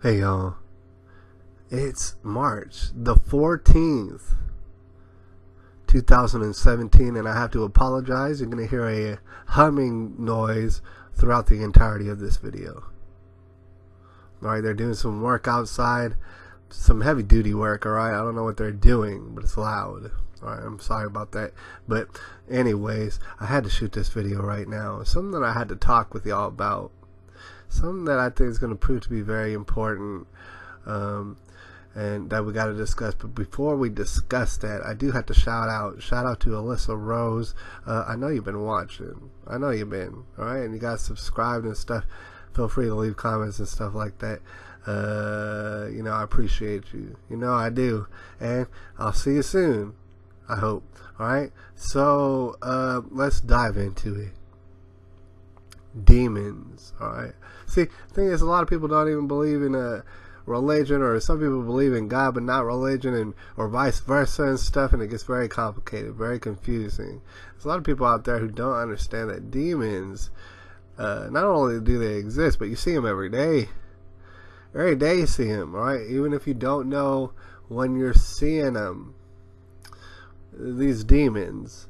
Hey y'all, it's March the 14th, 2017, and I have to apologize. You're going to hear a humming noise throughout the entirety of this video. Alright, they're doing some work outside, some heavy duty work, alright? I don't know what they're doing, but it's loud. Alright, I'm sorry about that. But anyways, I had to shoot this video right now. It's something that I had to talk with y'all about. Something that I think is going to prove to be very important, and that we got to discuss. But before we discuss that, I do have to shout out to Alyssa Rose. I know you've been watching. I know you've been. All right, and you guys subscribed and stuff. Feel free to leave comments and stuff like that. I appreciate you. I do. And I'll see you soon, I hope. All right. So let's dive into it. Demons. All right. See, the thing is, a lot of people don't even believe in a religion, or some people believe in God but not religion, and or vice versa and stuff, and it gets very complicated, very confusing. There's a lot of people out there who don't understand that demons, not only do they exist, but you see them every day. Every day you see them, all right? Even if you don't know when you're seeing them, these demons.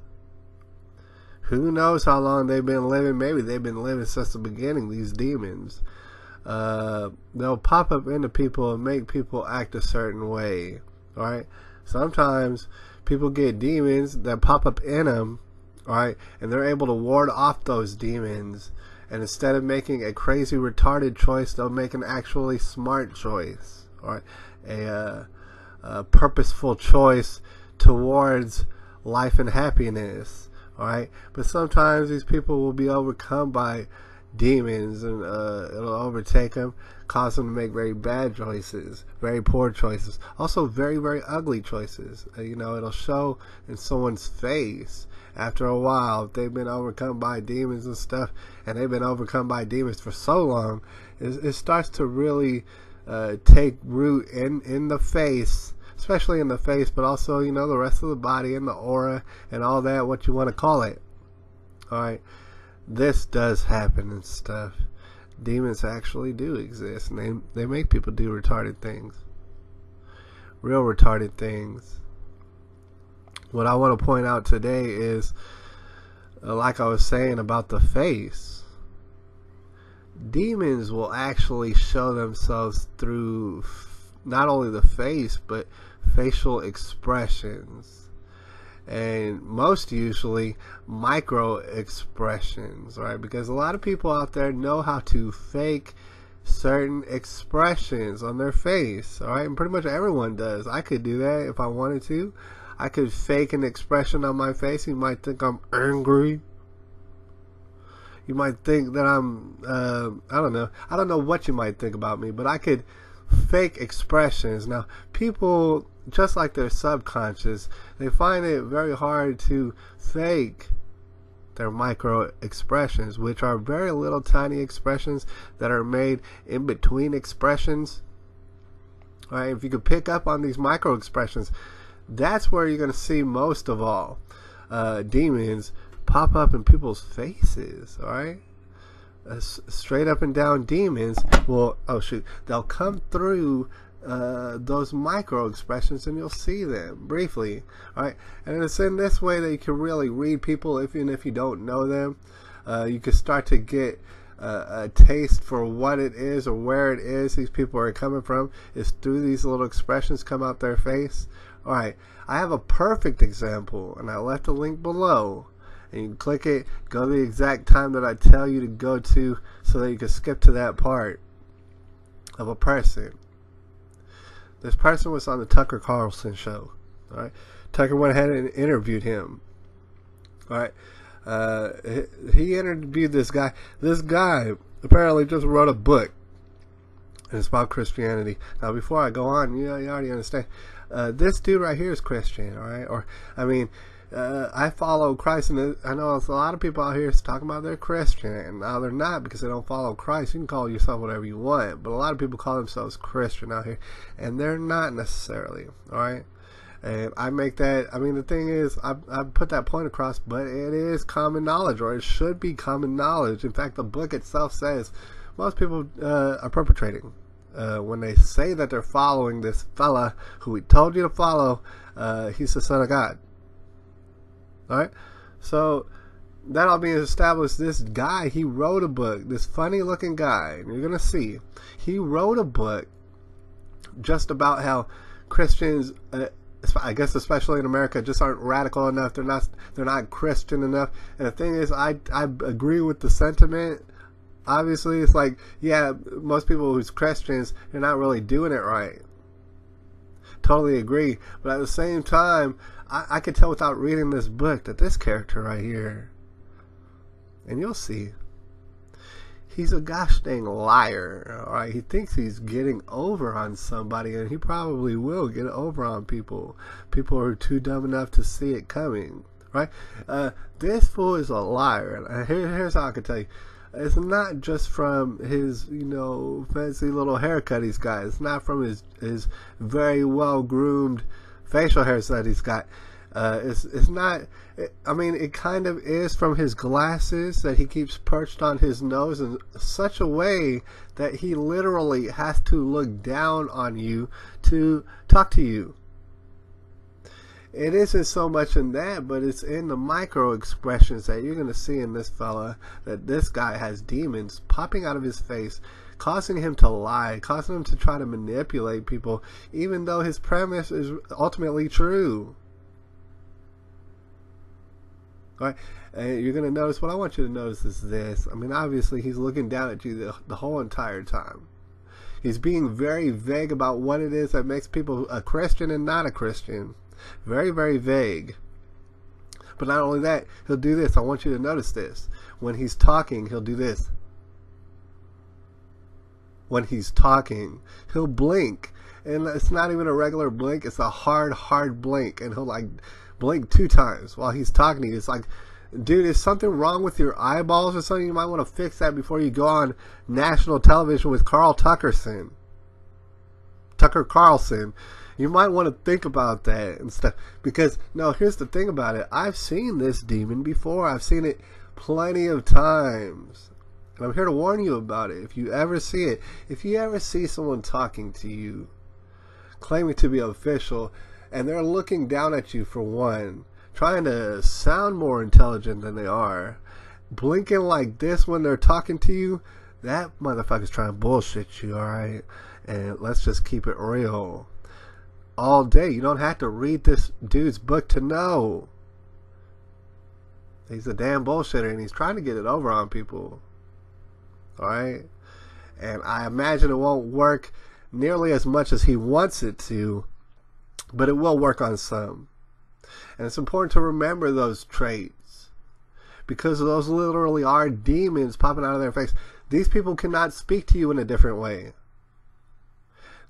Who knows how long they've been living? Maybe they've been living since the beginning, these demons. They'll pop up into people and make people act a certain way. Alright? Sometimes people get demons that pop up in them, alright, and they're able to ward off those demons. And instead of making a crazy, retarded choice, they'll make an actually smart choice. Alright? A purposeful choice towards life and happiness. Alright, but sometimes these people will be overcome by demons, and it'll overtake them, cause them to make very bad choices, very poor choices, also very, very ugly choices. It'll show in someone's face after a while if they've been overcome by demons and stuff, and they've been overcome by demons for so long, it starts to really take root in the face. Especially in the face, but also, the rest of the body and the aura and all that, what you want to call it. Alright, this does happen and stuff. Demons actually do exist, and they make people do retarded things. Real retarded things. What I want to point out today is, like I was saying about the face, demons will actually show themselves through not only the face, but facial expressions, and most usually micro expressions, right? Because a lot of people out there know how to fake certain expressions on their face, all right? And pretty much everyone does. I could do that if I wanted to. I could fake an expression on my face. You might think I'm angry. You might think that I'm I don't know what you might think about me, but I could fake expressions. Now, people, just like their subconscious, they find it very hard to fake their micro expressions, which are very little tiny expressions that are made in between expressions. All right, if you could pick up on these micro expressions, that's where you're going to see most of all demons pop up in people's faces. All right, straight up and down demons will, they'll come through those micro expressions, and you'll see them briefly. Alright, and it's in this way that you can really read people, even if you don't know them. You can start to get a taste for what it is or where it is these people are coming from, is through these little expressions come out their face. Alright, I have a perfect example, and I left a link below. And you can click it, go to the exact time that I tell you to go to, so that you can skip to that part of a person. This person was on the Tucker Carlson show. All right, Tucker went ahead and interviewed him. All right, he interviewed this guy. This guy apparently just wrote a book, and it's about Christianity. Now, before I go on, you already understand. This dude right here is Christian. All right, I follow Christ, and I know a lot of people out here talking about they're Christian, and now they're not because they don't follow Christ. You can call yourself whatever you want, but a lot of people call themselves Christian out here, and they're not necessarily. All right, and I make that. The thing is, I put that point across, but it is common knowledge, or it should be common knowledge. In fact, the book itself says most people are perpetrating when they say that they're following this fella who we told you to follow, he's the Son of God. All right? So that all being established, this guy, he wrote a book, this funny looking guy, and you're going to see, he wrote a book just about how Christians, I guess especially in America, just aren't radical enough. They're not Christian enough. And the thing is, I agree with the sentiment. Obviously, it's like, yeah, most people who's Christians, they're not really doing it right. Totally agree. But at the same time, I could tell without reading this book that this character right here, and you'll see, he's a gosh dang liar. All right, he thinks he's getting over on somebody, and he probably will get over on people. People are too dumb enough to see it coming. Right? This fool is a liar. And here's how I can tell you. It's not just from his, fancy little haircut he's got. It's not from his very well groomed facial haircut he's got. It's not. It kind of is from his glasses that he keeps perched on his nose in such a way that he literally has to look down on you to talk to you. It isn't so much in that, but it's in the micro expressions that you're going to see in this fella, that this guy has demons popping out of his face, causing him to lie, causing him to try to manipulate people, even though his premise is ultimately true. All right? And you're going to notice, what I want you to notice is this. Obviously, he's looking down at you the whole entire time. He's being very vague about what it is that makes people a Christian and not a Christian. Very, very vague. But not only that, he'll do this. I want you to notice this. When he's talking, he'll do this. When he's talking, he'll blink. And it's not even a regular blink. It's a hard blink. And he'll blink 2 times while he's talking to you. It's like, dude, is something wrong with your eyeballs or something? You might want to fix that before you go on national television with Tucker Carlson. You might want to think about that and stuff. Because, no, here's the thing about it. I've seen this demon before. I've seen it plenty of times. And I'm here to warn you about it. If you ever see it, if you ever see someone talking to you, claiming to be official, and they're looking down at you for one, trying to sound more intelligent than they are, blinking like this when they're talking to you, that motherfucker's trying to bullshit you, alright? And let's just keep it real. All day. You don't have to read this dude's book to know. He's a damn bullshitter, and he's trying to get it over on people. Alright? And I imagine it won't work nearly as much as he wants it to, but it will work on some. And it's important to remember those traits, because those literally are demons popping out of their face. These people cannot speak to you in a different way.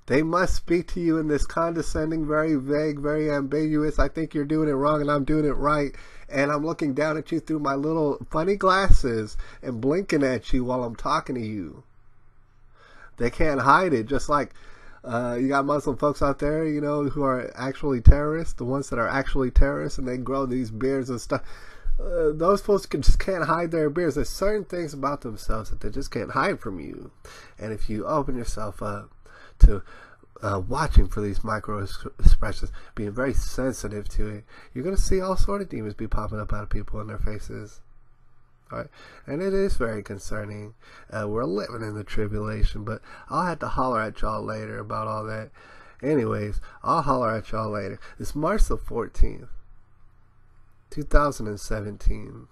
They must speak to you in this condescending, very vague, very ambiguous, I think you're doing it wrong and I'm doing it right, and I'm looking down at you through my little funny glasses and blinking at you while I'm talking to you. They can't hide it, just like you got Muslim folks out there, who are actually terrorists, the ones that are actually terrorists, and they grow these beards and stuff. Those folks just can't hide their beards. There's certain things about themselves that they just can't hide from you. And if you open yourself up to watching for these micro expressions, being very sensitive to it, you're going to see all sort of demons be popping up out of people in their faces. All right? And it is very concerning. We're living in the tribulation, but I'll have to holler at y'all later about all that. Anyways, I'll holler at y'all later. It's March the 14th, 2017.